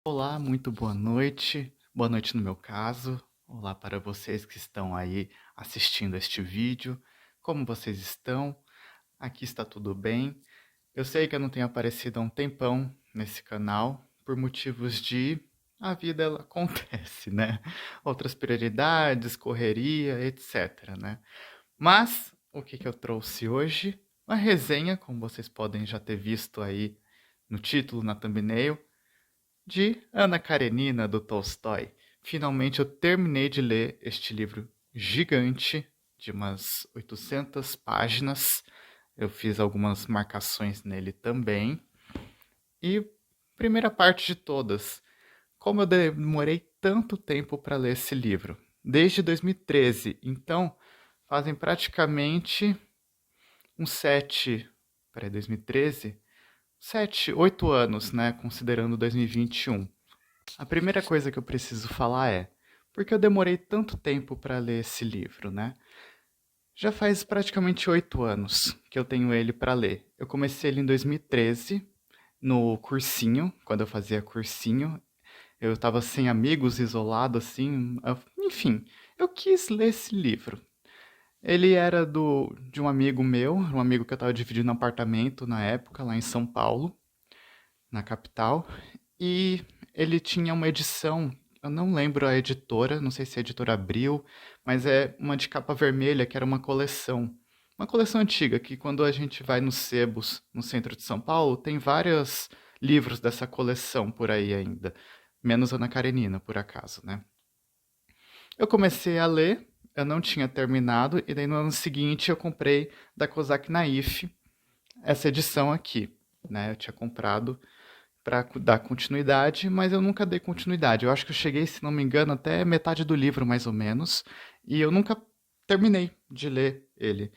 Olá, muito boa noite. Boa noite no meu caso. Olá para vocês que estão aí assistindo este vídeo. Como vocês estão? Aqui está tudo bem. Eu sei que eu não tenho aparecido há um tempão nesse canal por motivos de a vida ela acontece, né? Outras prioridades, correria, etc, né? Mas o que eu trouxe hoje? Uma resenha, como vocês podem já ter visto aí no título, na thumbnail, de Ana Karenina, do Tolstói. Finalmente eu terminei de ler este livro gigante, de umas 800 páginas. Eu fiz algumas marcações nele também. E primeira parte de todas, como eu demorei tanto tempo para ler esse livro? Desde 2013, então fazem praticamente uns 2013, 8 anos, né, considerando 2021. A primeira coisa que eu preciso falar é: por que eu demorei tanto tempo para ler esse livro, né? Já faz praticamente 8 anos que eu tenho ele para ler. Eu comecei ele em 2013, no cursinho, quando eu fazia cursinho. Eu estava sem amigos, isolado, assim. Enfim, eu quis ler esse livro. Ele era de um amigo meu, um amigo que eu estava dividindo apartamento na época, lá em São Paulo, na capital. E ele tinha uma edição, eu não lembro a editora, não sei se é a editora Abril, mas é uma de capa vermelha, que era uma coleção. Uma coleção antiga, que quando a gente vai nos sebos, no centro de São Paulo, tem vários livros dessa coleção por aí ainda. Menos Ana Karenina, por acaso, né? Eu comecei a ler, eu não tinha terminado, e daí no ano seguinte eu comprei da Kozak Naif essa edição aqui, né? Eu tinha comprado para dar continuidade, mas eu nunca dei continuidade. Eu acho que eu cheguei, se não me engano, até metade do livro, mais ou menos, e eu nunca terminei de ler ele.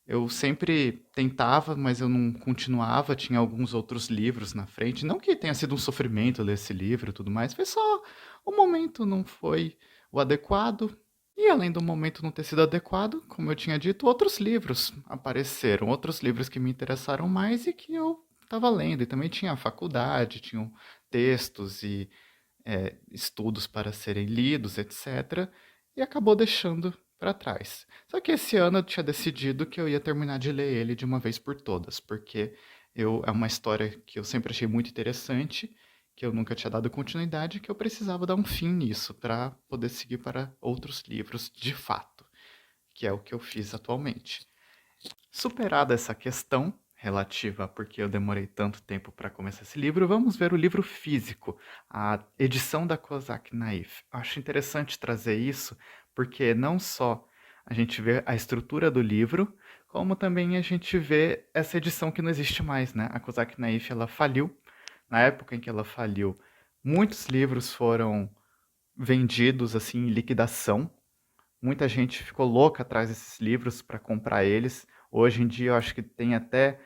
Eu sempre tentava, mas eu não continuava. Tinha alguns outros livros na frente. Não que tenha sido um sofrimento ler esse livro e tudo mais, foi só o momento não foi o adequado. E além do momento não ter sido adequado, como eu tinha dito, outros livros apareceram, outros livros que me interessaram mais e que eu estava lendo. E também tinha a faculdade, tinham textos e estudos para serem lidos, etc. E acabou deixando para trás. Só que esse ano eu tinha decidido que eu ia terminar de ler ele de uma vez por todas, porque é uma história que eu sempre achei muito interessante, que eu nunca tinha dado continuidade, que eu precisava dar um fim nisso para poder seguir para outros livros de fato, que é o que eu fiz atualmente. Superada essa questão relativa a por que eu demorei tanto tempo para começar esse livro, vamos ver o livro físico, a edição da Kozak Naif. Eu acho interessante trazer isso, porque não só a gente vê a estrutura do livro, como também a gente vê essa edição que não existe mais, né? A Kozak Naif, ela faliu. Na época em que ela faliu, muitos livros foram vendidos assim em liquidação. Muita gente ficou louca atrás desses livros para comprar eles. Hoje em dia eu acho que tem até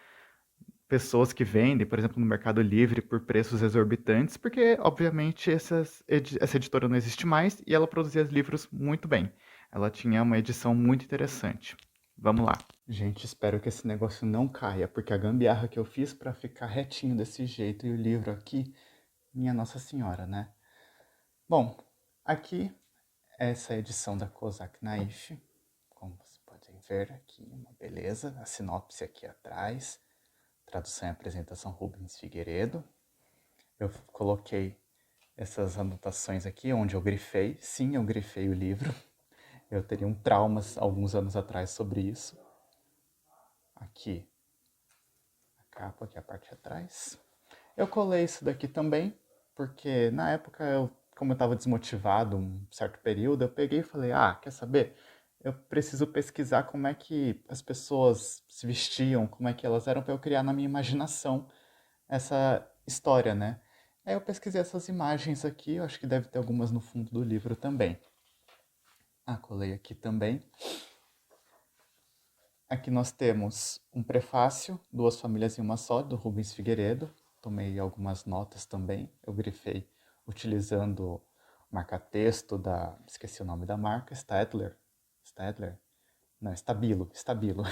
pessoas que vendem, por exemplo, no Mercado Livre por preços exorbitantes, porque obviamente essa editora não existe mais e ela produzia livros muito bem. Ela tinha uma edição muito interessante. Vamos lá. Gente, espero que esse negócio não caia, porque a gambiarra que eu fiz para ficar retinho desse jeito e o livro aqui, minha Nossa Senhora, né? Bom, aqui essa é a edição da Kozak Naif, como vocês podem ver aqui, uma beleza. A sinopse aqui atrás, tradução e apresentação Rubens Figueiredo. Eu coloquei essas anotações aqui onde eu grifei. Sim, eu grifei o livro. Eu teria um traumas alguns anos atrás sobre isso. Aqui a capa, aqui a parte de atrás. Eu colei isso daqui também, porque na época como eu estava desmotivado um certo período, eu peguei e falei, quer saber? Eu preciso pesquisar como é que as pessoas se vestiam, como é que elas eram, para eu criar na minha imaginação essa história, né? Aí eu pesquisei essas imagens aqui, eu acho que deve ter algumas no fundo do livro também. Colei aqui também. Aqui nós temos um prefácio, Duas Famílias em Uma Só, do Rubens Figueiredo. Tomei algumas notas também. Eu grifei utilizando o marca-texto da... Esqueci o nome da marca. Stadler? Stadler? Não, Stabilo. Stabilo.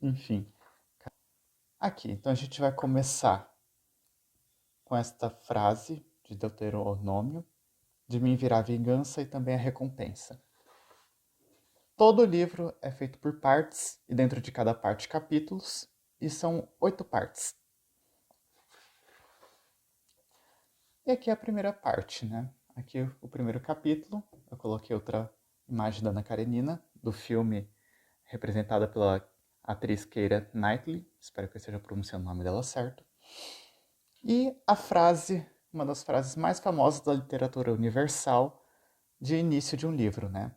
Enfim. Aqui, então a gente vai começar com esta frase de Deuteronômio, de mim virá a vingança e também a recompensa. Todo o livro é feito por partes, e dentro de cada parte capítulos, e são 8 partes. E aqui é a primeira parte, né? Aqui o primeiro capítulo, eu coloquei outra imagem da Ana Karenina, do filme representada pela atriz Keira Knightley, espero que eu esteja pronunciando o nome dela certo. E a frase, uma das frases mais famosas da literatura universal de início de um livro, né?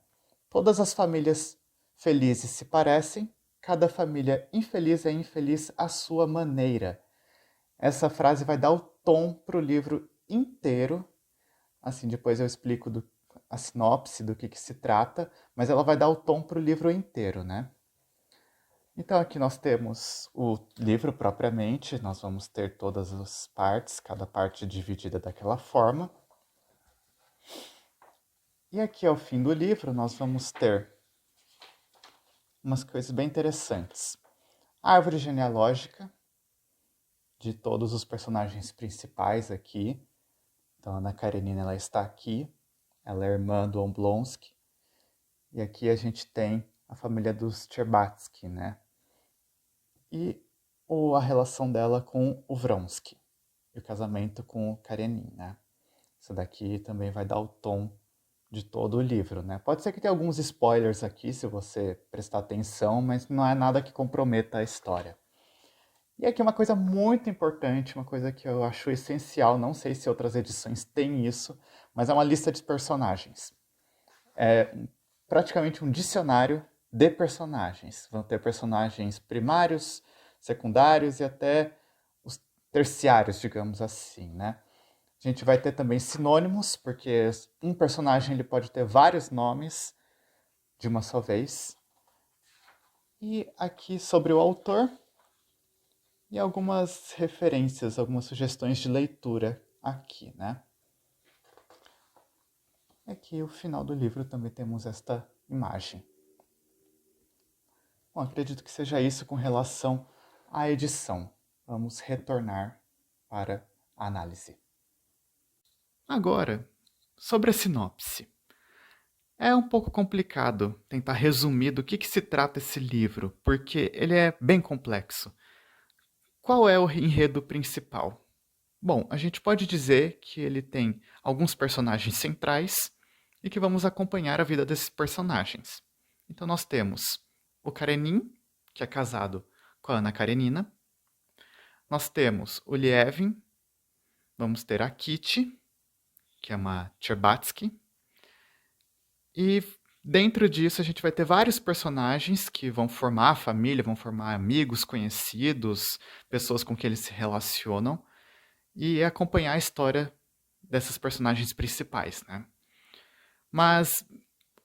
Todas as famílias felizes se parecem, cada família infeliz é infeliz à sua maneira. Essa frase vai dar o tom para o livro inteiro. Assim, depois eu explico a sinopse do que se trata, mas ela vai dar o tom para o livro inteiro, né? Então aqui nós temos o livro propriamente, nós vamos ter todas as partes, cada parte dividida daquela forma. E aqui ao fim do livro nós vamos ter umas coisas bem interessantes. A árvore genealógica de todos os personagens principais aqui. Então a Ana Karenina ela está aqui, ela é irmã do Oblonsky. E aqui a gente tem a família dos Cherbatsky, né? E a relação dela com o Vronsky, e o casamento com o Karenin, né? Isso daqui também vai dar o tom de todo o livro, né? Pode ser que tenha alguns spoilers aqui, se você prestar atenção, mas não é nada que comprometa a história. E aqui uma coisa muito importante, uma coisa que eu acho essencial, não sei se outras edições têm isso, mas é uma lista de personagens. É praticamente um dicionário de personagens. Vão ter personagens primários, secundários e até os terciários, digamos assim, né? A gente vai ter também sinônimos, porque um personagem ele pode ter vários nomes de uma só vez. E aqui sobre o autor e algumas referências, algumas sugestões de leitura aqui, né? Aqui no final do livro também temos esta imagem. Bom, acredito que seja isso com relação à edição. Vamos retornar para a análise. Agora, sobre a sinopse. É um pouco complicado tentar resumir do que se trata esse livro, porque ele é bem complexo. Qual é o enredo principal? Bom, a gente pode dizer que ele tem alguns personagens centrais e que vamos acompanhar a vida desses personagens. Então nós temos o Karenin, que é casado com a Ana Karenina. Nós temos o Lievin, vamos ter a Kitty, que é uma Cherbatsky. E dentro disso a gente vai ter vários personagens que vão formar a família, vão formar amigos, conhecidos, pessoas com quem eles se relacionam e acompanhar a história dessas personagens principais, né? Mas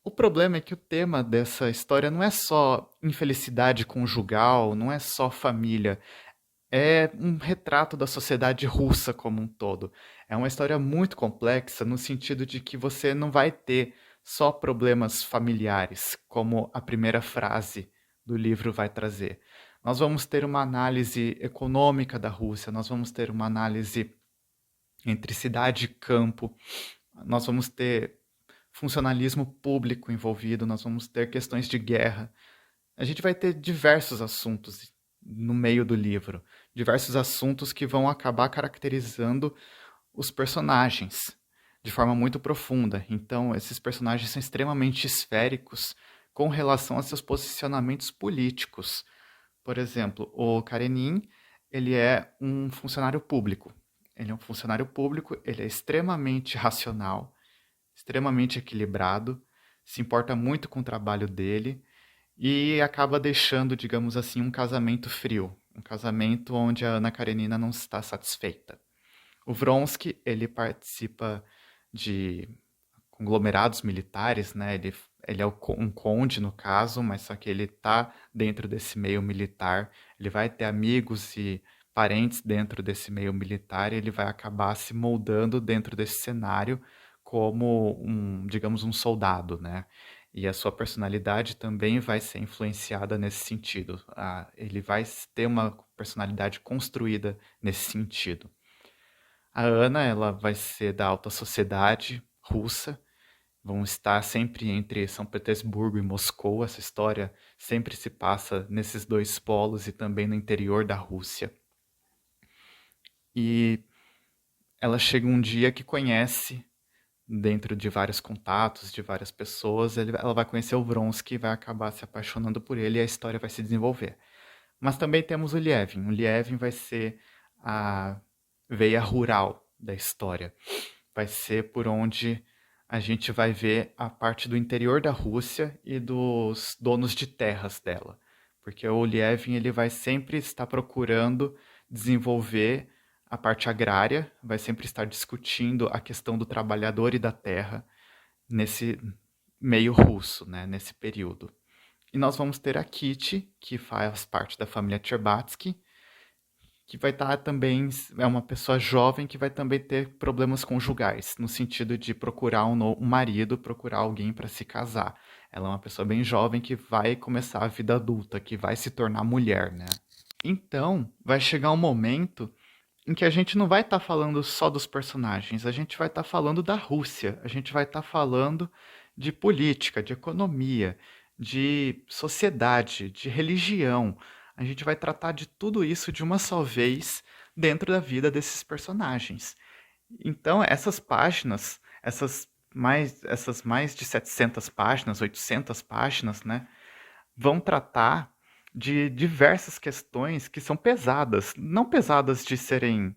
o problema é que o tema dessa história não é só infelicidade conjugal, não é só família. É um retrato da sociedade russa como um todo. É uma história muito complexa no sentido de que você não vai ter só problemas familiares, como a primeira frase do livro vai trazer. Nós vamos ter uma análise econômica da Rússia, nós vamos ter uma análise entre cidade e campo, nós vamos ter funcionalismo público envolvido, nós vamos ter questões de guerra. A gente vai ter diversos assuntos no meio do livro, diversos assuntos que vão acabar caracterizando os personagens de forma muito profunda. Então, esses personagens são extremamente esféricos com relação a seus posicionamentos políticos. Por exemplo, o Karenin, ele é um funcionário público. Ele é um funcionário público, ele é extremamente racional, extremamente equilibrado, se importa muito com o trabalho dele e acaba deixando, digamos assim, um casamento frio, um casamento onde a Ana Karenina não está satisfeita. O Vronsky, ele participa de conglomerados militares, né? Ele é um conde, no caso, mas só que ele está dentro desse meio militar. Ele vai ter amigos e parentes dentro desse meio militar e ele vai acabar se moldando dentro desse cenário como digamos, um soldado, né? E a sua personalidade também vai ser influenciada nesse sentido. Ele vai ter uma personalidade construída nesse sentido. A Ana, ela vai ser da alta sociedade russa, vão estar sempre entre São Petersburgo e Moscou. Essa história sempre se passa nesses dois polos e também no interior da Rússia. E ela chega um dia que conhece, dentro de vários contatos, de várias pessoas, ela vai conhecer o Vronsky e vai acabar se apaixonando por ele e a história vai se desenvolver. Mas também temos o Lievin. O Lievin vai ser a veia rural da história. Vai ser por onde a gente vai ver a parte do interior da Rússia e dos donos de terras dela. Porque o Lievin ele vai sempre estar procurando desenvolver a parte agrária, vai sempre estar discutindo a questão do trabalhador e da terra nesse meio russo, né, nesse período. E nós vamos ter a Kitty, que faz parte da família Tcherbatsky, que vai estar também, é uma pessoa jovem que vai também ter problemas conjugais, no sentido de procurar um marido, procurar alguém para se casar. Ela é uma pessoa bem jovem que vai começar a vida adulta, que vai se tornar mulher, né? Então, vai chegar um momento em que a gente não vai estar falando só dos personagens, a gente vai estar falando da Rússia, a gente vai estar falando de política, de economia, de sociedade, de religião. A gente vai tratar de tudo isso de uma só vez dentro da vida desses personagens. Então, essas páginas, essas mais de 700 páginas, 800 páginas, né, vão tratar de diversas questões que são pesadas, não pesadas de serem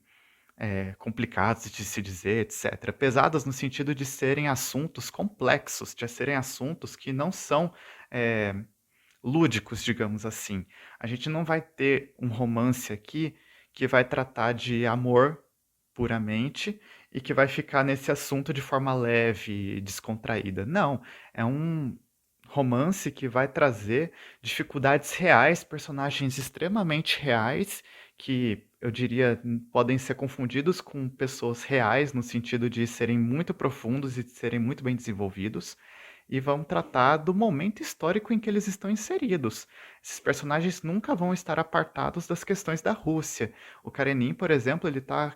complicadas de se dizer, etc. Pesadas no sentido de serem assuntos complexos, de serem assuntos que não são é, lúdicos, digamos assim. A gente não vai ter um romance aqui que vai tratar de amor puramente e que vai ficar nesse assunto de forma leve e descontraída. Não, é um romance que vai trazer dificuldades reais, personagens extremamente reais que eu diria podem ser confundidos com pessoas reais no sentido de serem muito profundos e de serem muito bem desenvolvidos e vão tratar do momento histórico em que eles estão inseridos. Esses personagens nunca vão estar apartados das questões da Rússia. O Karenin, por exemplo, ele está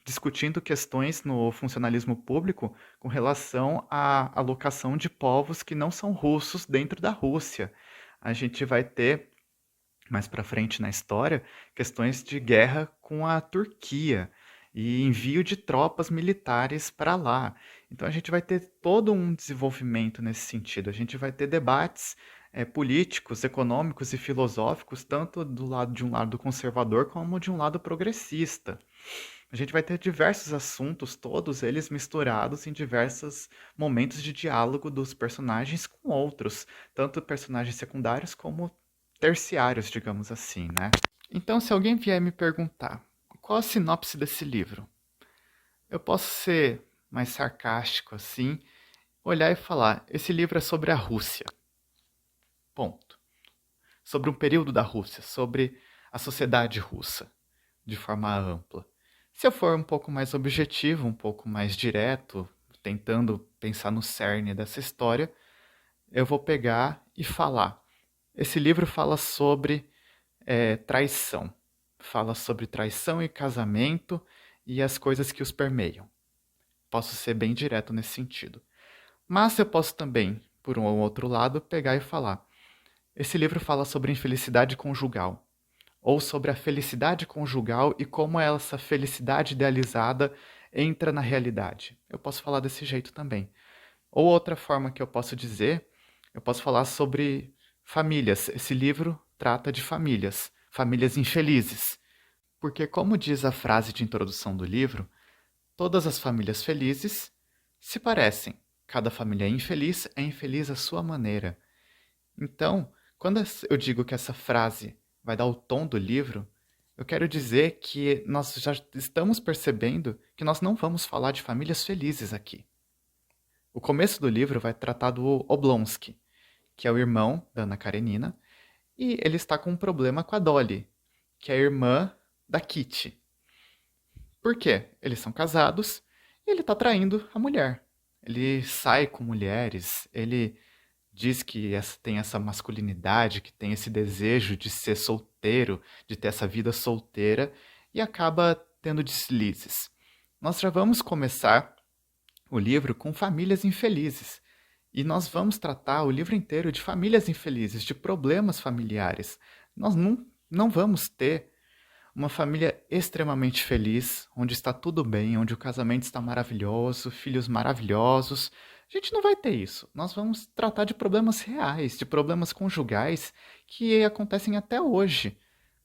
discutindo questões no funcionalismo público com relação à alocação de povos que não são russos dentro da Rússia. A gente vai ter, mais para frente na história, questões de guerra com a Turquia e envio de tropas militares para lá. Então a gente vai ter todo um desenvolvimento nesse sentido. A gente vai ter debates políticos, econômicos e filosóficos, tanto do lado de um lado conservador como de um lado progressista. A gente vai ter diversos assuntos, todos eles misturados em diversos momentos de diálogo dos personagens com outros, tanto personagens secundários como terciários, digamos assim, né? Então, se alguém vier me perguntar qual a sinopse desse livro, eu posso ser mais sarcástico assim, olhar e falar: esse livro é sobre a Rússia. Ponto. Sobre um período da Rússia, sobre a sociedade russa, de forma ampla. Se eu for um pouco mais objetivo, um pouco mais direto, tentando pensar no cerne dessa história, eu vou pegar e falar. Esse livro fala sobre traição. Fala sobre traição e casamento e as coisas que os permeiam. Posso ser bem direto nesse sentido. Mas eu posso também, por um ou outro lado, pegar e falar. Esse livro fala sobre infelicidade conjugal, ou sobre a felicidade conjugal e como essa felicidade idealizada entra na realidade. Eu posso falar desse jeito também. Ou outra forma que eu posso dizer, eu posso falar sobre famílias. Esse livro trata de famílias, famílias infelizes. Porque, como diz a frase de introdução do livro, todas as famílias felizes se parecem. Cada família infeliz é infeliz à sua maneira. Então, quando eu digo que essa frase vai dar o tom do livro, eu quero dizer que nós já estamos percebendo que nós não vamos falar de famílias felizes aqui. O começo do livro vai tratar do Oblonsky, que é o irmão da Ana Karenina, e ele está com um problema com a Dolly, que é a irmã da Kitty. Por quê? Eles são casados e ele está traindo a mulher. Ele sai com mulheres, ele diz que tem essa masculinidade, que tem esse desejo de ser solteiro, de ter essa vida solteira, e acaba tendo deslizes. Nós já vamos começar o livro com famílias infelizes. E nós vamos tratar o livro inteiro de famílias infelizes, de problemas familiares. Nós não vamos ter uma família extremamente feliz, onde está tudo bem, onde o casamento está maravilhoso, filhos maravilhosos. A gente não vai ter isso. Nós vamos tratar de problemas reais, de problemas conjugais que acontecem até hoje,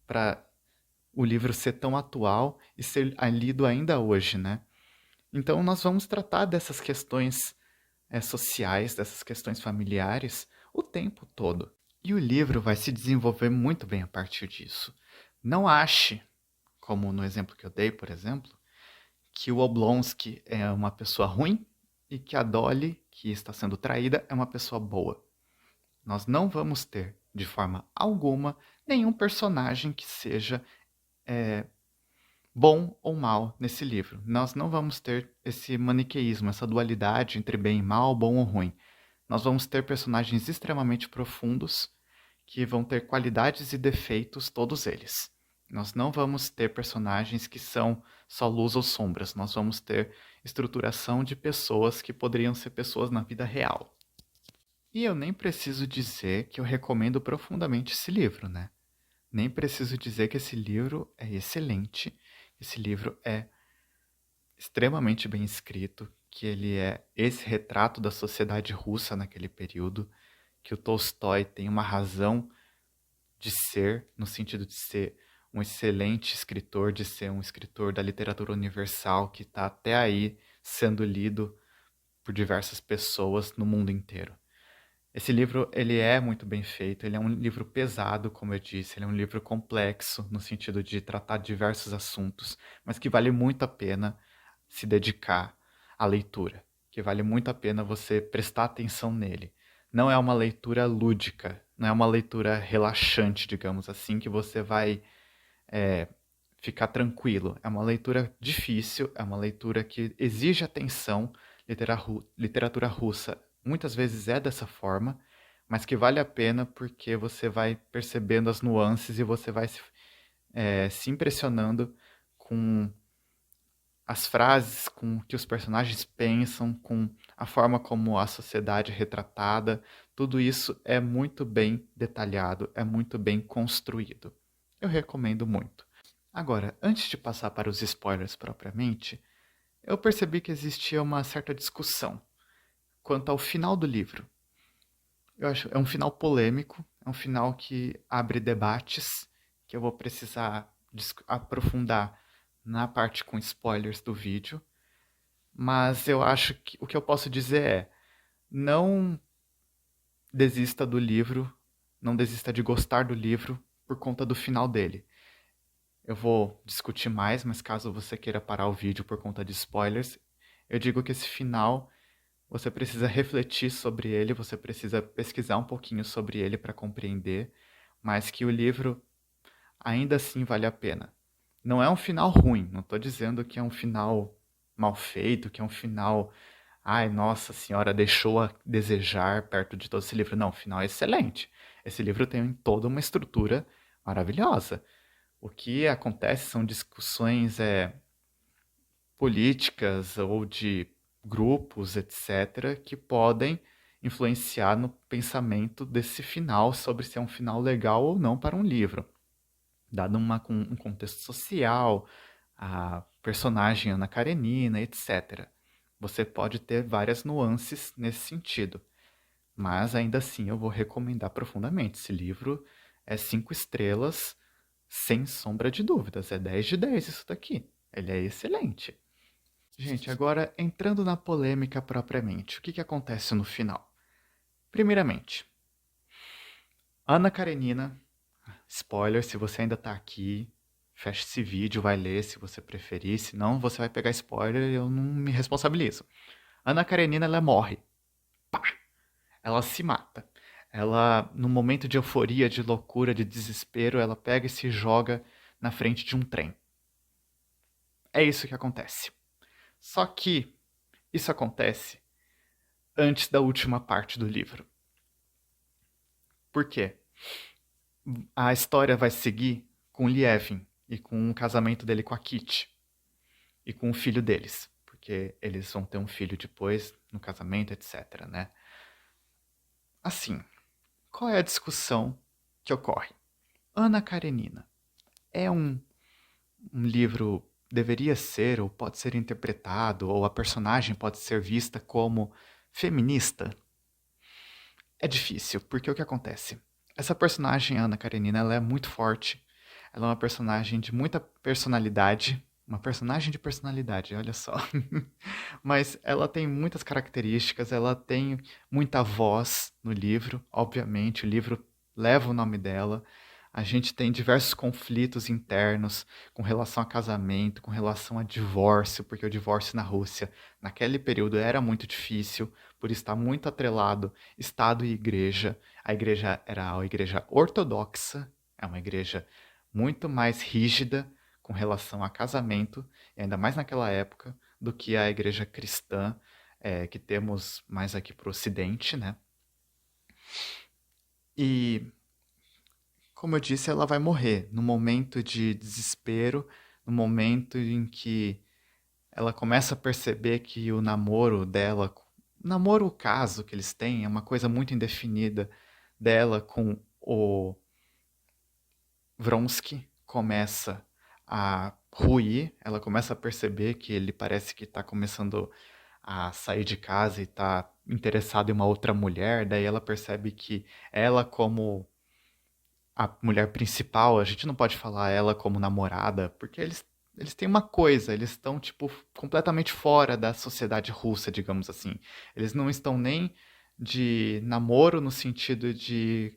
para o livro ser tão atual e ser lido ainda hoje, né? Então nós vamos tratar dessas questões sociais, dessas questões familiares, o tempo todo. E o livro vai se desenvolver muito bem a partir disso. Não ache, como no exemplo que eu dei, por exemplo, que o Oblonsky é uma pessoa ruim e que a Dolly, que está sendo traída, é uma pessoa boa. Nós não vamos ter, de forma alguma, nenhum personagem que seja bom ou mal nesse livro. Nós não vamos ter esse maniqueísmo, essa dualidade entre bem e mal, bom ou ruim. Nós vamos ter personagens extremamente profundos que vão ter qualidades e defeitos, todos eles. Nós não vamos ter personagens que são só luz ou sombras. Nós vamos ter estruturação de pessoas que poderiam ser pessoas na vida real. E eu nem preciso dizer que eu recomendo profundamente esse livro, né? Nem preciso dizer que esse livro é excelente. Esse livro é extremamente bem escrito, que ele é esse retrato da sociedade russa naquele período, que o Tolstói tem uma razão de ser, no sentido de ser um excelente escritor, de ser um escritor da literatura universal que está até aí sendo lido por diversas pessoas no mundo inteiro. Esse livro, ele é muito bem feito, ele é um livro pesado, como eu disse, ele é um livro complexo, no sentido de tratar diversos assuntos, mas que vale muito a pena se dedicar à leitura, que vale muito a pena você prestar atenção nele. Não é uma leitura lúdica, não é uma leitura relaxante, digamos assim, que você vai ficar tranquilo. É uma leitura difícil, é uma leitura que exige atenção. Literatura russa muitas vezes é dessa forma, mas que vale a pena porque você vai percebendo as nuances e você vai se impressionando com as frases, com o que os personagens pensam, com a forma como a sociedade é retratada. Tudo isso é muito bem detalhado, é muito bem construído. Eu recomendo muito. Agora, antes de passar para os spoilers propriamente, eu percebi que existia uma certa discussão quanto ao final do livro. Eu acho é um final polêmico, é um final que abre debates que eu vou precisar aprofundar na parte com spoilers do vídeo, mas eu acho que o que eu posso dizer é: não desista do livro, não desista de gostar do livro por conta do final dele. Eu vou discutir mais, mas caso você queira parar o vídeo por conta de spoilers, eu digo que esse final você precisa refletir sobre ele, você precisa pesquisar um pouquinho sobre ele para compreender, mas que o livro ainda assim vale a pena. Não é um final ruim, não estou dizendo que é um final mal feito, que é um final, ai, nossa senhora, deixou a desejar perto de todo esse livro. Não, o final é excelente. Esse livro tem toda uma estrutura maravilhosa. O que acontece são discussões políticas ou de grupos, etc., que podem influenciar no pensamento desse final sobre se é um final legal ou não para um livro. Dado um contexto social, a personagem Ana Karenina, etc. Você pode ter várias nuances nesse sentido. Mas ainda assim eu vou recomendar profundamente. Esse livro é 5 estrelas, sem sombra de dúvidas. É 10 de 10 isso daqui. Ele é excelente. Gente, agora entrando na polêmica propriamente, o que acontece no final? Primeiramente, Ana Karenina, spoiler, se você ainda tá aqui, fecha esse vídeo, vai ler se você preferir, senão você vai pegar spoiler e eu não me responsabilizo. Ana Karenina, ela morre. Pá! Ela se mata. Ela, num momento de euforia, de loucura, de desespero, ela pega e se joga na frente de um trem. É isso que acontece. Só que isso acontece antes da última parte do livro. Por quê? A história vai seguir com Lievin e com o casamento dele com a Kitty. e com o filho deles, porque eles vão ter um filho depois, no casamento, etc, né? Assim, qual é a discussão que ocorre? Ana Karenina é um livro deveria ser ou pode ser interpretado ou a personagem pode ser vista como feminista? É difícil, porque o que acontece? Essa personagem, Ana Karenina, ela é muito forte. Ela é uma personagem de muita personalidade. Uma personagem de personalidade, olha só. Mas ela tem muitas características, ela tem muita voz no livro, obviamente, o livro leva o nome dela. A gente tem diversos conflitos internos com relação a casamento, com relação a divórcio, porque o divórcio na Rússia, naquele período, era muito difícil, por estar muito atrelado Estado e igreja. A igreja era a igreja ortodoxa, é uma igreja muito mais rígida com relação a casamento, e ainda mais naquela época, do que a igreja cristã, que temos mais aqui para o Ocidente, né? E, como eu disse, ela vai morrer no momento de desespero, no momento em que ela começa a perceber que o namoro dela, o namoro, o caso que eles têm, é uma coisa muito indefinida dela com o Vronsky, começa a ruir, ela começa a perceber que ele parece que está começando a sair de casa e está interessado em uma outra mulher, daí ela percebe que ela como a mulher principal, a gente não pode falar ela como namorada, porque eles têm uma coisa, eles estão, tipo, completamente fora da sociedade russa, digamos assim. Eles não estão nem de namoro no sentido de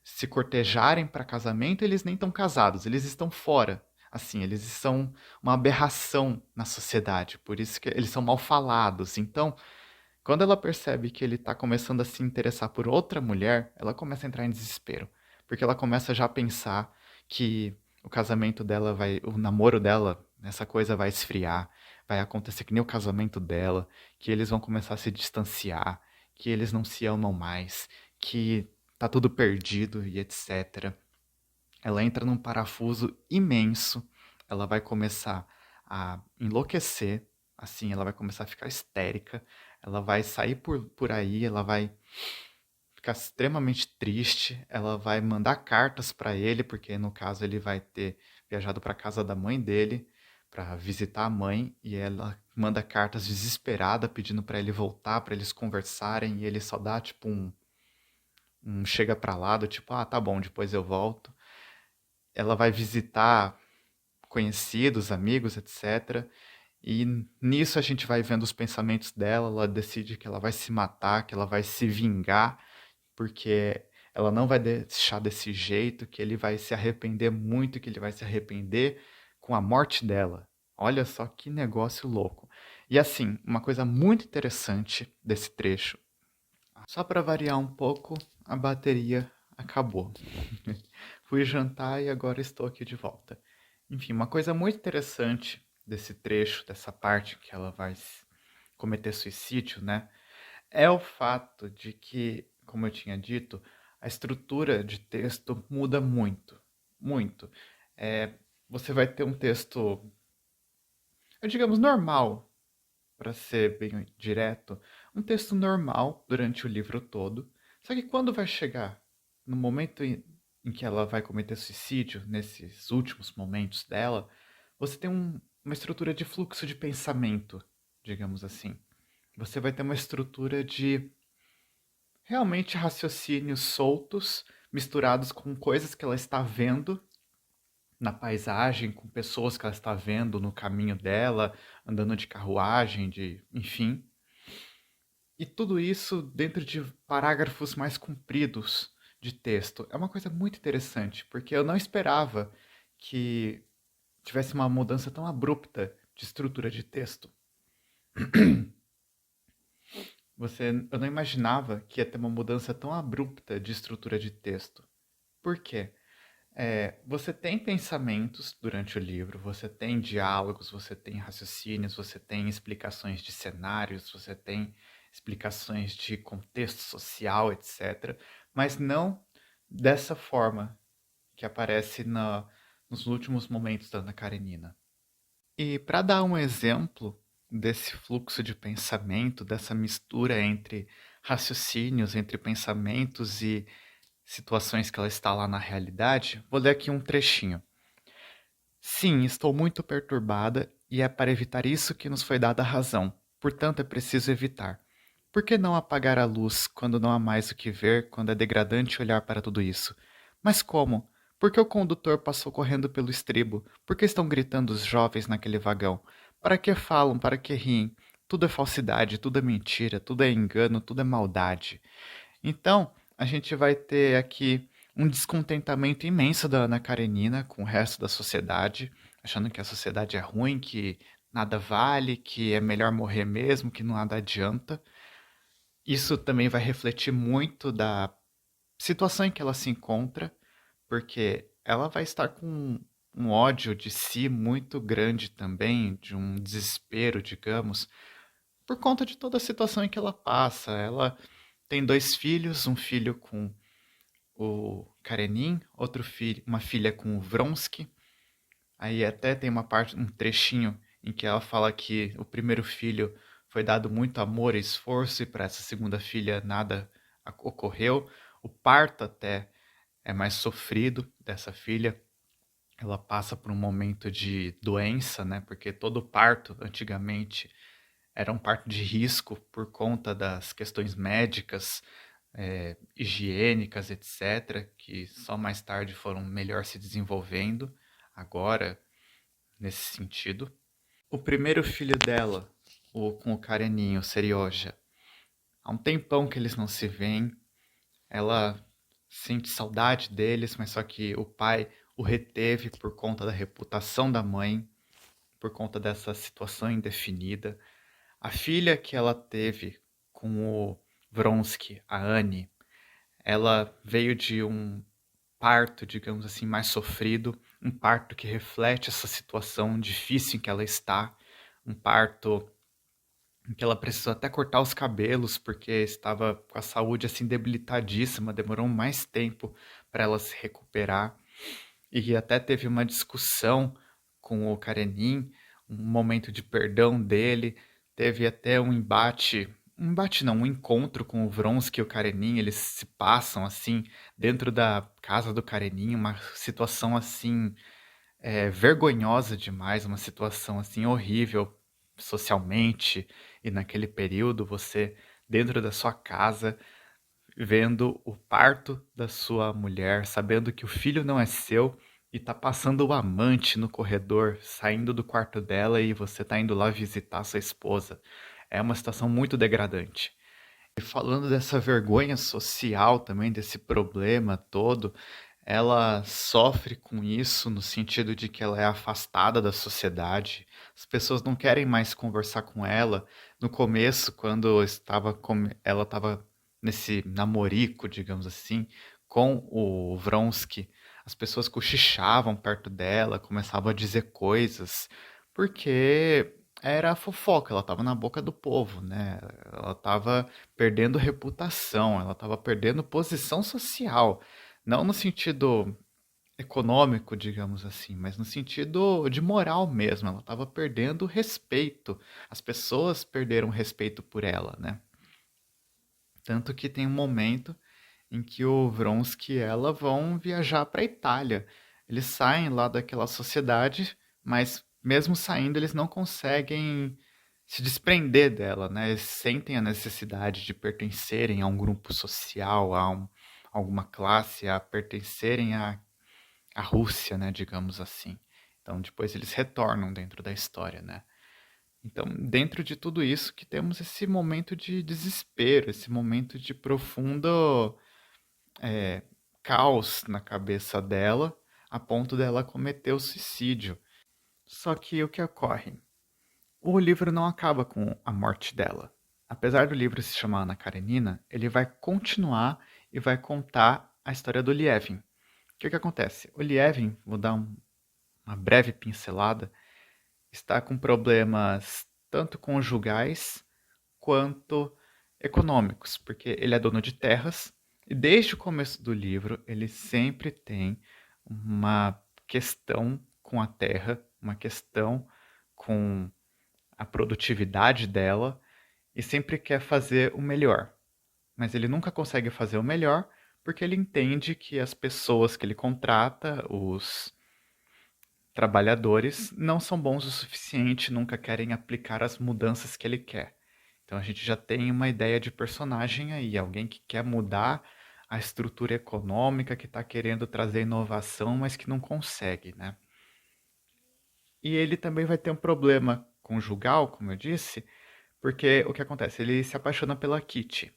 se cortejarem para casamento, eles nem estão casados, eles estão fora. Assim, eles são uma aberração na sociedade, por isso que eles são mal falados. Então, quando ela percebe que ele está começando a se interessar por outra mulher, ela começa a entrar em desespero. Porque ela começa já a pensar que o casamento dela vai. O namoro dela, essa coisa vai esfriar, vai acontecer que nem o casamento dela, que eles vão começar a se distanciar, que eles não se amam mais, que tá tudo perdido e etc. Ela entra num parafuso imenso, ela vai começar a enlouquecer, assim, ela vai começar a ficar histérica, ela vai sair por aí, ela vai ficar extremamente triste, ela vai mandar cartas para ele, porque no caso ele vai ter viajado para casa da mãe dele para visitar a mãe e ela manda cartas desesperada pedindo para ele voltar, para eles conversarem e ele só dá tipo um chega para lá do tipo, ah, tá bom, depois eu volto. Ela vai visitar conhecidos, amigos, etc. E nisso a gente vai vendo os pensamentos dela, ela decide que ela vai se matar, que ela vai se vingar, porque ela não vai deixar desse jeito, que ele vai se arrepender muito, que ele vai se arrepender com a morte dela. Olha só que negócio louco. E assim, uma coisa muito interessante desse trecho, só para variar um pouco, a bateria acabou. Fui jantar e agora estou aqui de volta. Enfim, uma coisa muito interessante desse trecho, dessa parte que ela vai cometer suicídio, né? É o fato de que, como eu tinha dito, a estrutura de texto muda muito. Muito. Você vai ter um texto, digamos, normal, para ser bem direto, um texto normal durante o livro todo. Só que quando vai chegar no momento em que ela vai cometer suicídio, nesses últimos momentos dela, você tem uma estrutura de fluxo de pensamento, digamos assim. Você vai ter uma estrutura de realmente raciocínios soltos, misturados com coisas que ela está vendo na paisagem, com pessoas que ela está vendo no caminho dela, andando de carruagem, enfim. E tudo isso dentro de parágrafos mais compridos de texto. É uma coisa muito interessante, porque eu não esperava que tivesse uma mudança tão abrupta de estrutura de texto. Eu não imaginava que ia ter uma mudança tão abrupta de estrutura de texto. Por quê? Você tem pensamentos durante o livro, você tem diálogos, você tem raciocínios, você tem explicações de cenários, você tem explicações de contexto social, etc. Mas não dessa forma que aparece nos últimos momentos da Ana Karenina. E para dar um exemplo desse fluxo de pensamento, dessa mistura entre raciocínios, entre pensamentos e situações que ela está lá na realidade, vou ler aqui um trechinho. Sim, estou muito perturbada e é para evitar isso que nos foi dada a razão. Portanto, é preciso evitar. Por que não apagar a luz quando não há mais o que ver, quando é degradante olhar para tudo isso? Mas como? Por que o condutor passou correndo pelo estribo? Por que estão gritando os jovens naquele vagão? Para que falam? Para que riem? Tudo é falsidade, tudo é mentira, tudo é engano, tudo é maldade. Então, a gente vai ter aqui um descontentamento imenso da Ana Karenina com o resto da sociedade, achando que a sociedade é ruim, que nada vale, que é melhor morrer mesmo, que nada adianta. Isso também vai refletir muito da situação em que ela se encontra, porque ela vai estar com um ódio de si muito grande também, de um desespero, digamos, por conta de toda a situação em que ela passa. Ela tem dois filhos, um filho com o Karenin, outro filho, uma filha com o Vronsky. Aí até tem uma parte, um trechinho em que ela fala que o primeiro filho foi dado muito amor e esforço e para essa segunda filha nada ocorreu. O parto até é mais sofrido dessa filha. Ela passa por um momento de doença, né? Porque todo parto antigamente era um parto de risco por conta das questões médicas, higiênicas, etc., que só mais tarde foram melhor se desenvolvendo, agora, nesse sentido. O primeiro filho dela, com o Kareninho, o Serioja, há um tempão que eles não se veem, ela sente saudade deles, mas só que o pai o reteve por conta da reputação da mãe, por conta dessa situação indefinida. A filha que ela teve com o Vronsky, a Anne, ela veio de um parto, digamos assim, mais sofrido, um parto que reflete essa situação difícil em que ela está, um parto em que ela precisou até cortar os cabelos porque estava com a saúde assim debilitadíssima, demorou mais tempo para ela se recuperar e até teve uma discussão com o Karenin, um momento de perdão dele, teve até um embate não, um encontro com o Vronsky e o Karenin, eles se passam assim dentro da casa do Karenin, uma situação assim vergonhosa demais, uma situação assim horrível socialmente e naquele período você dentro da sua casa vendo o parto da sua mulher, sabendo que o filho não é seu e tá passando o amante no corredor, saindo do quarto dela e você tá indo lá visitar sua esposa. É uma situação muito degradante. E falando dessa vergonha social também, desse problema todo, ela sofre com isso no sentido de que ela é afastada da sociedade. As pessoas não querem mais conversar com ela. No começo, quando ela estava nesse namorico, digamos assim, com o Vronsky, as pessoas cochichavam perto dela, começavam a dizer coisas, porque era a fofoca, ela estava na boca do povo, né? Ela estava perdendo reputação, ela estava perdendo posição social. Não no sentido econômico, digamos assim, mas no sentido de moral mesmo. Ela estava perdendo respeito. As pessoas perderam respeito por ela, né? Tanto que tem um momento em que o Vronsky e ela vão viajar para a Itália. Eles saem lá daquela sociedade, mas mesmo saindo, eles não conseguem se desprender dela, né? Eles sentem a necessidade de pertencerem a um grupo social, alguma classe, a pertencerem à Rússia, né? Digamos assim. Então, depois eles retornam dentro da história, né? Então, dentro de tudo isso, que temos esse momento de desespero, esse momento de profundo é, caos na cabeça dela, a ponto dela cometer o suicídio. Só que o que ocorre? O livro não acaba com a morte dela. Apesar do livro se chamar Ana Karenina, ele vai continuar e vai contar a história do Lievin. O que acontece? O Lievin, vou dar uma breve pincelada, está com problemas tanto conjugais quanto econômicos, porque ele é dono de terras e desde o começo do livro ele sempre tem uma questão com a terra, uma questão com a produtividade dela e sempre quer fazer o melhor. Mas ele nunca consegue fazer o melhor porque ele entende que as pessoas que ele contrata, os trabalhadores, não são bons o suficiente, nunca querem aplicar as mudanças que ele quer. Então a gente já tem uma ideia de personagem aí, alguém que quer mudar a estrutura econômica, que está querendo trazer inovação, mas que não consegue, né? E ele também vai ter um problema conjugal, como eu disse, porque o que acontece? Ele se apaixona pela Kitty.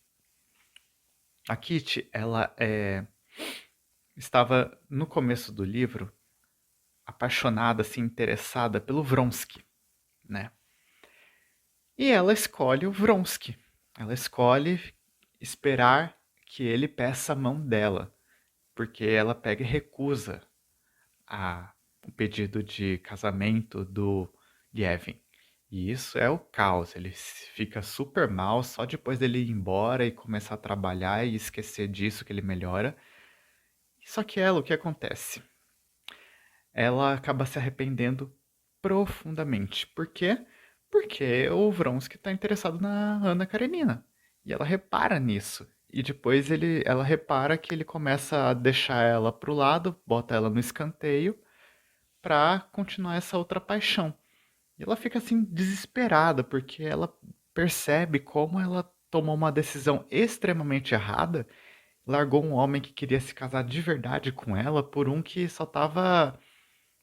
A Kitty, estava no começo do livro apaixonada, assim, interessada pelo Vronsky, né? E ela escolhe o Vronsky. Ela escolhe esperar que ele peça a mão dela, porque ela pega e recusa o pedido de casamento do Yevhen. E isso é o caos, ele fica super mal só depois dele ir embora e começar a trabalhar e esquecer disso que ele melhora. Só que ela, o que acontece? Ela acaba se arrependendo profundamente. Por quê? Porque o Vronsky está interessado na Ana Karenina. E ela repara nisso. E depois ela repara que ele começa a deixar ela pro lado, bota ela no escanteio para continuar essa outra paixão. E ela fica assim desesperada, porque ela percebe como ela tomou uma decisão extremamente errada, largou um homem que queria se casar de verdade com ela por um que só tava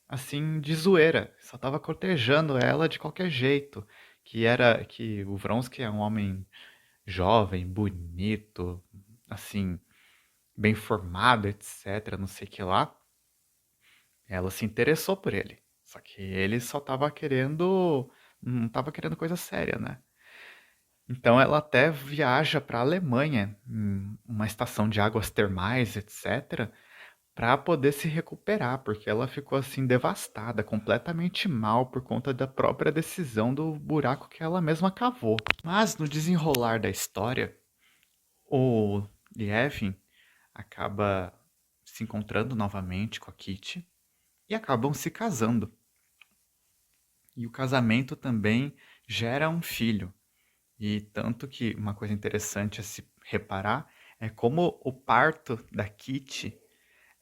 assim de zoeira, só tava cortejando ela de qualquer jeito, que o Vronsky é um homem jovem, bonito, assim, bem formado, etc, não sei o que lá. Ela se interessou por ele. Só que ele só tava querendo. Não tava querendo coisa séria, né? Então ela até viaja para a Alemanha, em uma estação de águas termais, etc., para poder se recuperar, porque ela ficou assim devastada, completamente mal por conta da própria decisão do buraco que ela mesma cavou. Mas no desenrolar da história, o Lievin acaba se encontrando novamente com a Kitty e acabam se casando. E o casamento também gera um filho. E tanto que uma coisa interessante a se reparar é como o parto da Kitty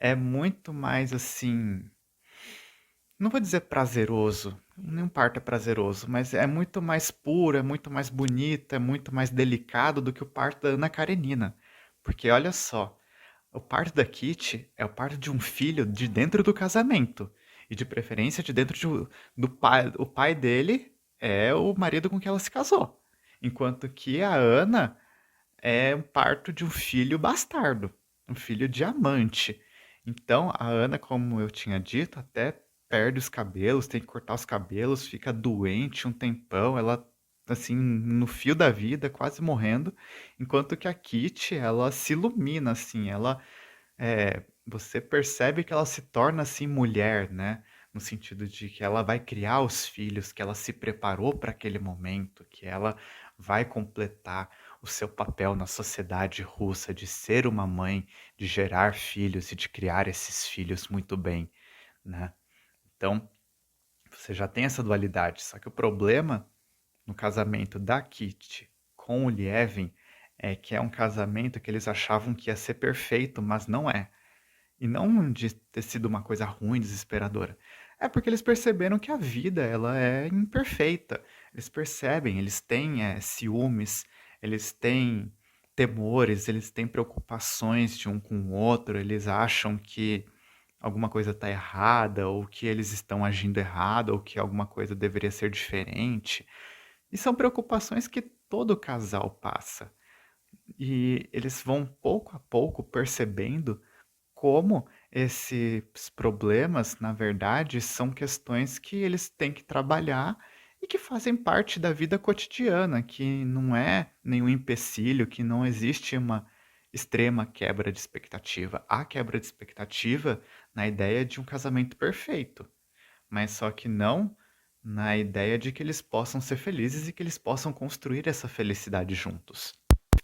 é muito mais assim. Não vou dizer prazeroso, nenhum parto é prazeroso, mas é muito mais puro, é muito mais bonito, é muito mais delicado do que o parto da Ana Karenina. Porque olha só, o parto da Kitty é o parto de um filho de dentro do casamento. E de preferência de dentro do pai. O pai dele é o marido com quem ela se casou. Enquanto que a Ana é um parto de um filho bastardo. Um filho diamante. Então a Ana, como eu tinha dito, até perde os cabelos, tem que cortar os cabelos, fica doente um tempão, ela assim no fio da vida, quase morrendo, enquanto que a Kitty, ela se ilumina assim, você percebe que ela se torna assim mulher, né? No sentido de que ela vai criar os filhos, que ela se preparou para aquele momento, que ela vai completar o seu papel na sociedade russa de ser uma mãe, de gerar filhos e de criar esses filhos muito bem, né? Então, você já tem essa dualidade, só que o problema no casamento da Kitty com o Lievin é que é um casamento que eles achavam que ia ser perfeito, mas não é. E não de ter sido uma coisa ruim, desesperadora. É porque eles perceberam que a vida ela é imperfeita. Eles percebem, eles têm ciúmes, eles têm temores, eles têm preocupações de um com o outro, eles acham que alguma coisa está errada, ou que eles estão agindo errado, ou que alguma coisa deveria ser diferente. E são preocupações que todo casal passa. E eles vão pouco a pouco percebendo como esses problemas, na verdade, são questões que eles têm que trabalhar e que fazem parte da vida cotidiana, que não é nenhum empecilho, que não existe uma extrema quebra de expectativa. Há quebra de expectativa na ideia de um casamento perfeito, mas só que não na ideia de que eles possam ser felizes e que eles possam construir essa felicidade juntos.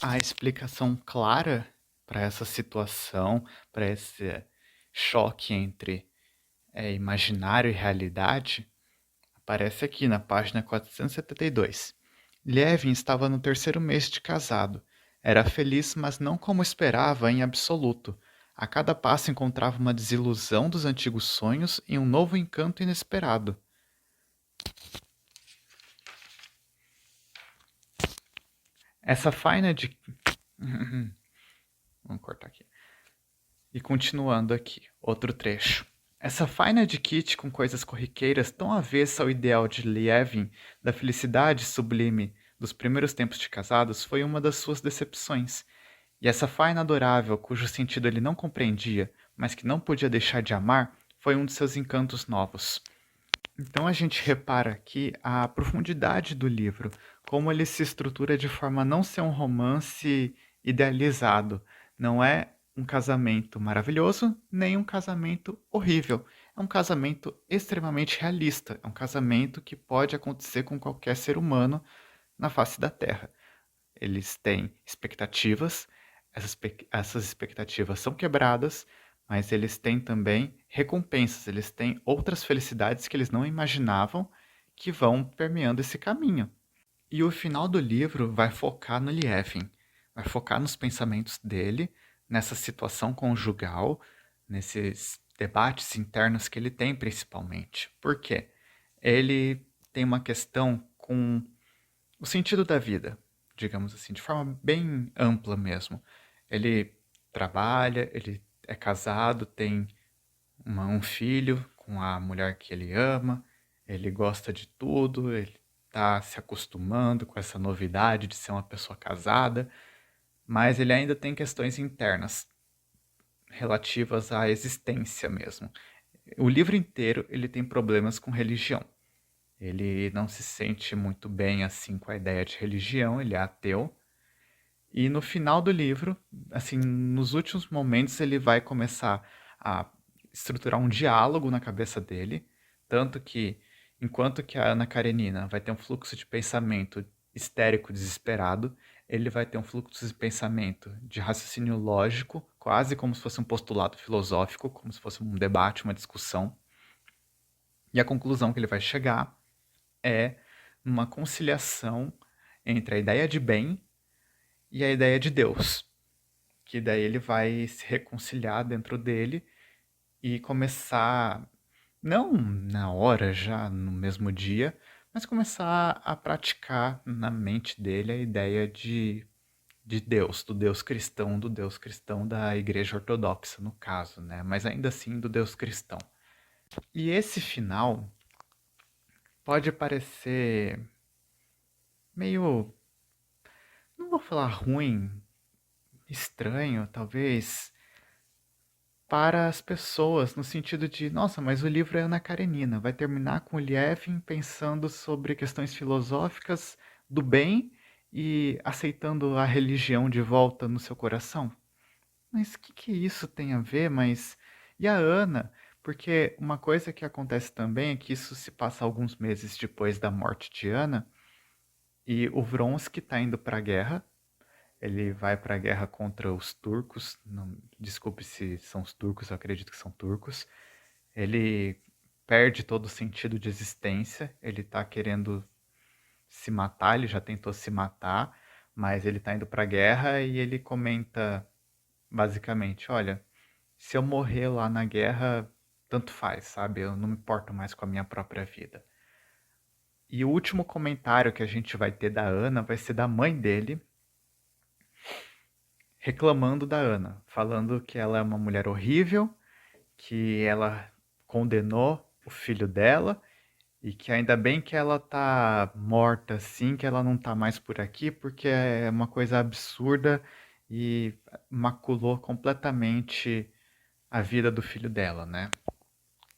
A explicação clara para essa situação, para esse choque entre imaginário e realidade, a Aparece aqui na página 472. Lievin estava no terceiro mês de casado. Era feliz, mas não como esperava em absoluto. A cada passo encontrava uma desilusão dos antigos sonhos e um novo encanto inesperado. Essa faina de... Vamos cortar aqui. E continuando aqui, outro trecho. Essa faina de Kitty com coisas corriqueiras tão avessa ao ideal de Lievin da felicidade sublime dos primeiros tempos de casados foi uma das suas decepções. E essa faina adorável, cujo sentido ele não compreendia, mas que não podia deixar de amar, foi um de seus encantos novos. Então a gente repara aqui a profundidade do livro, como ele se estrutura de forma a não ser um romance idealizado. Não é um casamento maravilhoso, nem um casamento horrível. É um casamento extremamente realista. É um casamento que pode acontecer com qualquer ser humano na face da Terra. Eles têm expectativas, essas expectativas são quebradas, mas eles têm também recompensas, eles têm outras felicidades que eles não imaginavam que vão permeando esse caminho. E o final do livro vai focar no Lievin, vai focar nos pensamentos dele, nessa situação conjugal, nesses debates internos que ele tem principalmente. Por quê? Ele tem uma questão com o sentido da vida, digamos assim, de forma bem ampla mesmo. Ele trabalha, ele é casado, tem um filho com a mulher que ele ama, ele gosta de tudo, ele está se acostumando com essa novidade de ser uma pessoa casada, mas ele ainda tem questões internas relativas à existência mesmo. O livro inteiro ele tem problemas com religião. Ele não se sente muito bem assim com a ideia de religião, ele é ateu. E no final do livro, assim, nos últimos momentos, ele vai começar a estruturar um diálogo na cabeça dele, tanto que, enquanto que a Ana Karenina vai ter um fluxo de pensamento histérico, desesperado, ele vai ter um fluxo de pensamento de raciocínio lógico, quase como se fosse um postulado filosófico, como se fosse um debate, uma discussão. E a conclusão que ele vai chegar é uma conciliação entre a ideia de bem e a ideia de Deus, que daí ele vai se reconciliar dentro dele e começar, não na hora já, no mesmo dia, mas começar a praticar na mente dele a ideia de Deus, do Deus cristão da Igreja Ortodoxa, no caso, né? Mas ainda assim do Deus cristão. E esse final pode parecer meio, não vou falar ruim, estranho, talvez, para as pessoas, no sentido de, nossa, mas o livro é Ana Karenina, vai terminar com o Lievin pensando sobre questões filosóficas do bem e aceitando a religião de volta no seu coração. Mas o que isso tem a ver? Mas e a Ana? Porque uma coisa que acontece também é que isso se passa alguns meses depois da morte de Ana e o Vronsky está indo para a guerra. Ele vai para a guerra contra os turcos. Não, desculpe se são os turcos, eu acredito que são turcos. Ele perde todo o sentido de existência. Ele está querendo se matar, ele já tentou se matar, mas ele está indo para a guerra e ele comenta basicamente, olha, se eu morrer lá na guerra, tanto faz, sabe? Eu não me importo mais com a minha própria vida. E o último comentário que a gente vai ter da Ana vai ser da mãe dele, reclamando da Ana, falando que ela é uma mulher horrível, que ela condenou o filho dela e que ainda bem que ela tá morta assim, que ela não tá mais por aqui, porque é uma coisa absurda e maculou completamente a vida do filho dela, né?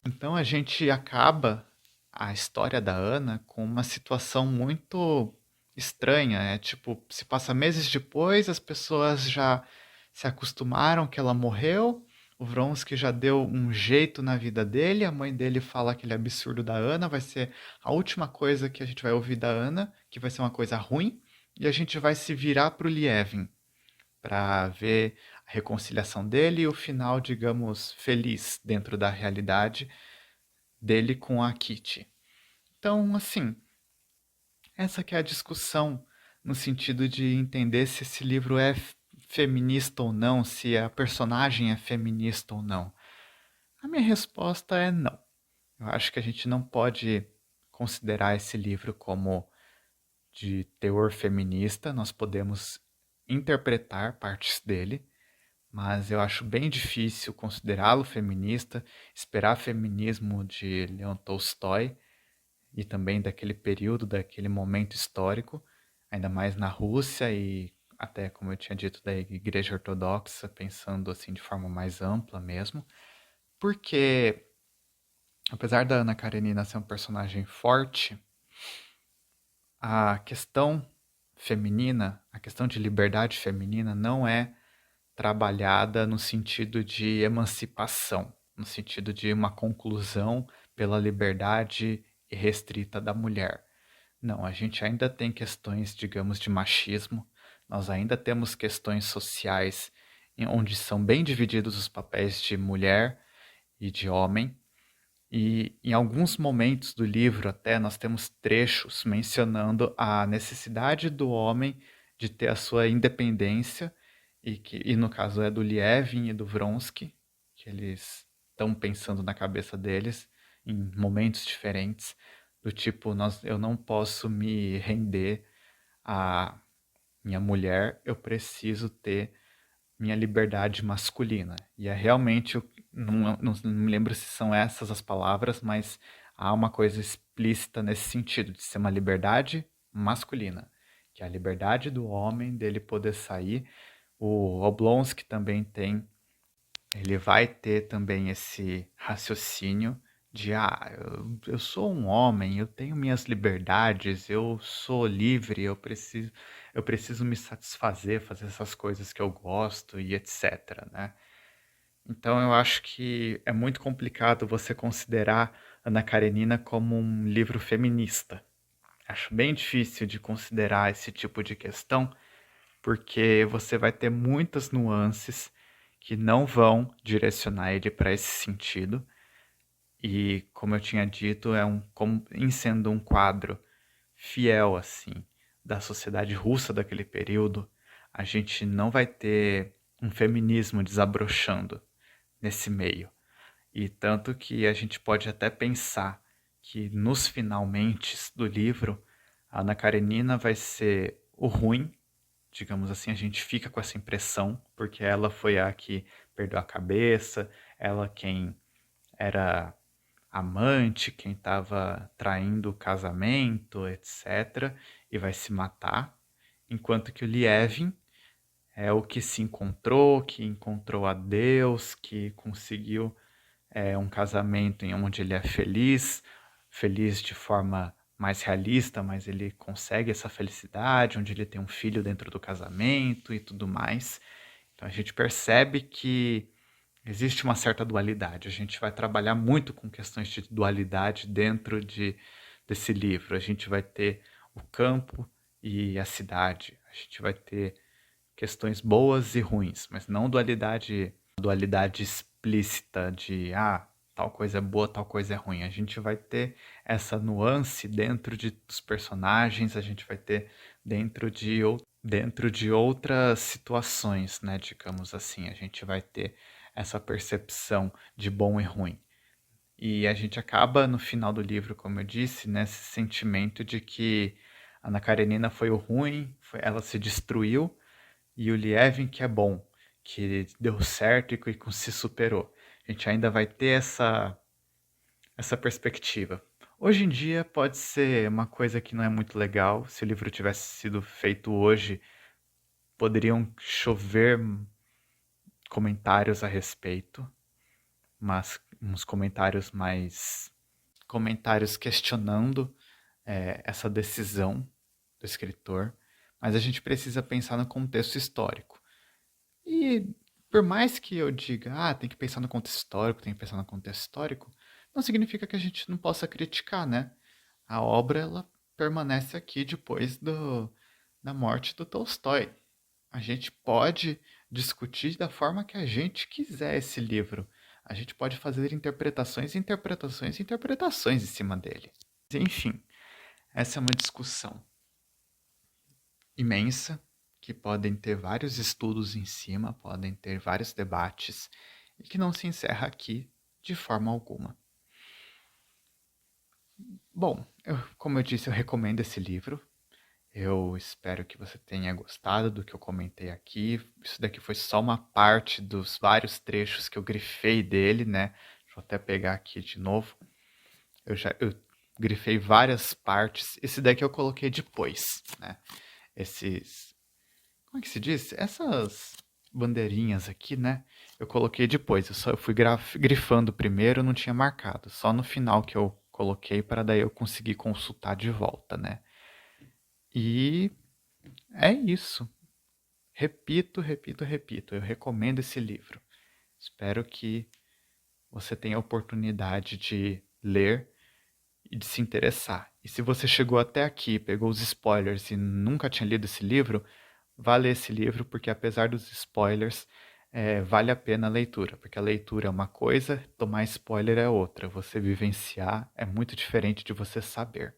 Então a gente acaba a história da Ana com uma situação muito estranha. É tipo, se passa meses depois, as pessoas já se acostumaram que ela morreu. O Vronsky já deu um jeito na vida dele. A mãe dele fala aquele absurdo da Ana. Vai ser a última coisa que a gente vai ouvir da Ana, que vai ser uma coisa ruim. E a gente vai se virar para o Lievin para ver a reconciliação dele e o final, digamos, feliz dentro da realidade dele com a Kitty. Então, assim, essa que é a discussão no sentido de entender se esse livro é feminista ou não, se a personagem é feminista ou não. A minha resposta é não. Eu acho que a gente não pode considerar esse livro como de teor feminista, nós podemos interpretar partes dele, mas eu acho bem difícil considerá-lo feminista, esperar feminismo de Leon Tolstói e também daquele período, daquele momento histórico, ainda mais na Rússia e até, como eu tinha dito, da Igreja Ortodoxa, pensando assim de forma mais ampla mesmo, porque apesar da Ana Karenina ser um personagem forte, a questão feminina, a questão de liberdade feminina não é trabalhada no sentido de emancipação, no sentido de uma conclusão pela liberdade irrestrita da mulher. Não, a gente ainda tem questões, digamos, de machismo, nós ainda temos questões sociais onde são bem divididos os papéis de mulher e de homem, e em alguns momentos do livro até nós temos trechos mencionando a necessidade do homem de ter a sua independência, e no caso é do Lievin e do Vronsky, que eles estão pensando na cabeça deles em momentos diferentes, do tipo, eu não posso me render à minha mulher, eu preciso ter minha liberdade masculina. E é realmente, não me lembro se são essas as palavras, mas há uma coisa explícita nesse sentido, de ser uma liberdade masculina, que é a liberdade do homem dele poder sair. O Oblonsky também tem, ele vai ter também esse raciocínio de, eu sou um homem, eu tenho minhas liberdades, eu sou livre, eu preciso me satisfazer, fazer essas coisas que eu gosto e etc, né? Então eu acho que é muito complicado você considerar Ana Karenina como um livro feminista. Acho bem difícil de considerar esse tipo de questão, porque você vai ter muitas nuances que não vão direcionar ele para esse sentido. E, como eu tinha dito, como em sendo um quadro fiel assim da sociedade russa daquele período, a gente não vai ter um feminismo desabrochando nesse meio. E tanto que a gente pode até pensar que nos finalmente do livro, a Ana Karenina vai ser o ruim, digamos assim, a gente fica com essa impressão, porque ela foi a que perdeu a cabeça, ela quem era amante, quem estava traindo o casamento, etc., e vai se matar, enquanto que o Lievin é o que se encontrou, que encontrou a Deus, que conseguiu um casamento em onde ele é feliz, feliz de forma mais realista, mas ele consegue essa felicidade, onde ele tem um filho dentro do casamento e tudo mais. Então a gente percebe que existe uma certa dualidade. A gente vai trabalhar muito com questões de dualidade desse livro. A gente vai ter o campo e a cidade. A gente vai ter questões boas e ruins, mas não dualidade explícita de tal coisa é boa, tal coisa é ruim. A gente vai ter essa nuance dos personagens, a gente vai ter dentro de outras situações, né, digamos assim. A gente vai ter essa percepção de bom e ruim. E a gente acaba no final do livro, como eu disse, nesse sentimento de que a Ana Karenina foi o ruim, ela se destruiu, e o Lievin que é bom, que deu certo e que se superou. A gente ainda vai ter essa perspectiva. Hoje em dia pode ser uma coisa que não é muito legal. Se o livro tivesse sido feito hoje, poderiam chover comentários a respeito, mas uns comentários questionando essa decisão do escritor, mas a gente precisa pensar no contexto histórico. E por mais que eu diga, tem que pensar no contexto histórico, tem que pensar no contexto histórico, não significa que a gente não possa criticar, né? A obra, ela permanece aqui depois da morte do Tolstói. A gente pode discutir da forma que a gente quiser esse livro. A gente pode fazer interpretações, interpretações, interpretações em cima dele. Enfim, essa é uma discussão imensa, que podem ter vários estudos em cima, podem ter vários debates, e que não se encerra aqui de forma alguma. Bom, como eu disse, eu recomendo esse livro. Eu espero que você tenha gostado do que eu comentei aqui. Isso daqui foi só uma parte dos vários trechos que eu grifei dele, né? Deixa eu até pegar aqui de novo. Eu grifei várias partes. Esse daqui eu coloquei depois, né? Esses... Como é que se diz? Essas bandeirinhas aqui, né? Eu coloquei depois. Eu fui grifando primeiro, não tinha marcado. Só no final que eu coloquei para daí eu conseguir consultar de volta, né? E é isso. Repito, repito, repito. Eu recomendo esse livro. Espero que você tenha a oportunidade de ler e de se interessar. E se você chegou até aqui, pegou os spoilers e nunca tinha lido esse livro, vá ler esse livro, porque apesar dos spoilers, vale a pena a leitura. Porque a leitura é uma coisa, tomar spoiler é outra. Você vivenciar é muito diferente de você saber.